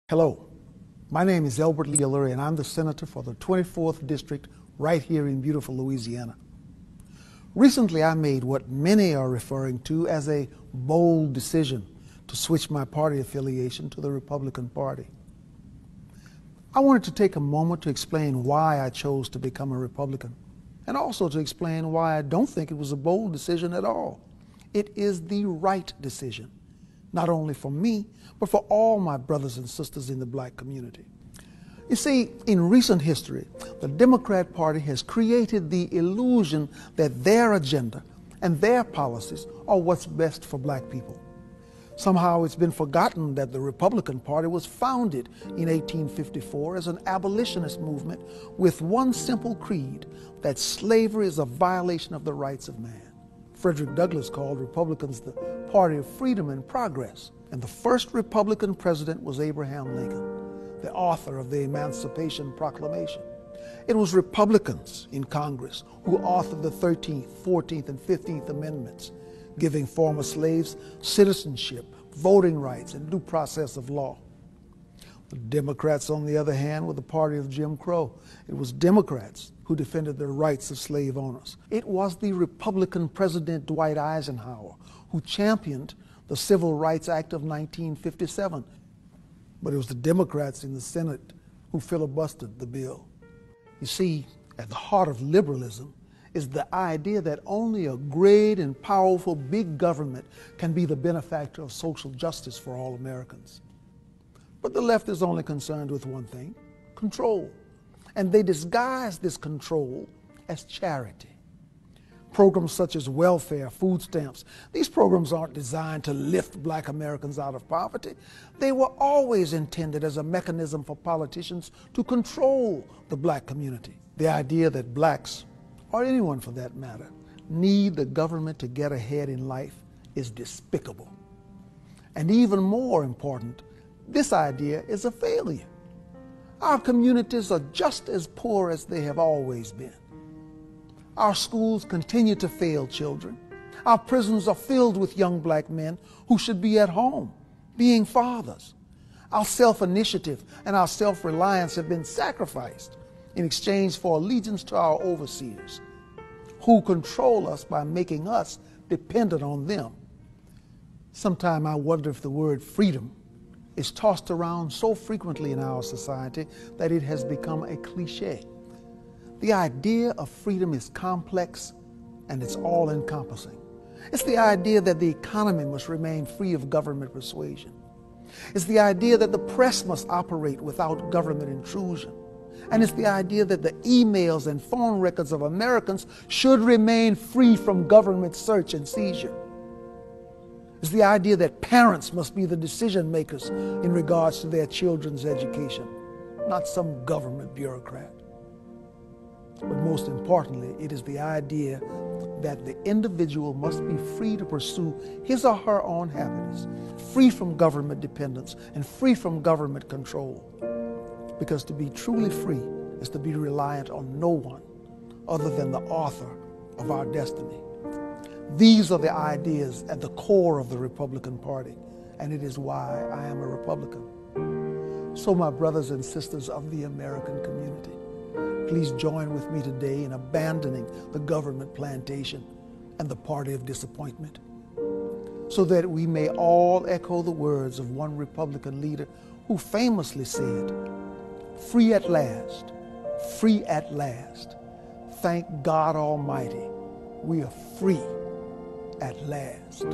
Hello, my name is Elbert Leeler, and I'm the senator for the 24th District right here in beautiful Louisiana. Recently, I made what many are referring to as a bold decision to switch my party affiliation to the Republican Party. I wanted to take a moment to explain why I chose to become a Republican, and also to explain why I don't think it was a bold decision at all. It is the right decision, not only for me, but for all my brothers and sisters in the black community. You see, in recent history, the Democrat Party has created the illusion that their agenda and their policies are what's best for black people. Somehow it's been forgotten that the Republican Party was founded in 1854 as an abolitionist movement with one simple creed, that slavery is a violation of the rights of man. Frederick Douglass called Republicans the party of freedom and progress. And the first Republican president was Abraham Lincoln, the author of the Emancipation Proclamation. It was Republicans in Congress who authored the 13th, 14th, and 15th Amendments, giving former slaves citizenship, voting rights, and due process of law. The Democrats, on the other hand, were the party of Jim Crow. It was Democrats who defended the rights of slave owners. It was the Republican President Dwight Eisenhower who championed the Civil Rights Act of 1957. But it was the Democrats in the Senate who filibustered the bill. You see, at the heart of liberalism is the idea that only a great and powerful big government can be the benefactor of social justice for all Americans. But the left is only concerned with one thing: control. And they disguise this control as charity. Programs such as welfare, food stamps, these programs aren't designed to lift black Americans out of poverty. They were always intended as a mechanism for politicians to control the black community. The idea that blacks, or anyone for that matter, need the government to get ahead in life is despicable. And even more important, this idea is a failure. Our communities are just as poor as they have always been. Our schools continue to fail children. Our prisons are filled with young black men who should be at home, being fathers. Our self-initiative and our self-reliance have been sacrificed in exchange for allegiance to our overseers, who control us by making us dependent on them. Sometimes I wonder if the word freedom is tossed around so frequently in our society that it has become a cliche. The idea of freedom is complex and it's all-encompassing. It's the idea that the economy must remain free of government persuasion. It's the idea that the press must operate without government intrusion. And it's the idea that the emails and phone records of Americans should remain free from government search and seizure. It's the idea that parents must be the decision makers in regards to their children's education, not some government bureaucrat. But most importantly, it is the idea that the individual must be free to pursue his or her own happiness, free from government dependence and free from government control. Because to be truly free is to be reliant on no one other than the author of our destiny. These are the ideas at the core of the Republican Party, and it is why I am a Republican. So my brothers and sisters of the American community, please join with me today in abandoning the government plantation and the party of disappointment, so that we may all echo the words of one Republican leader who famously said, "Free at last, free at last. Thank God Almighty, we are free at last."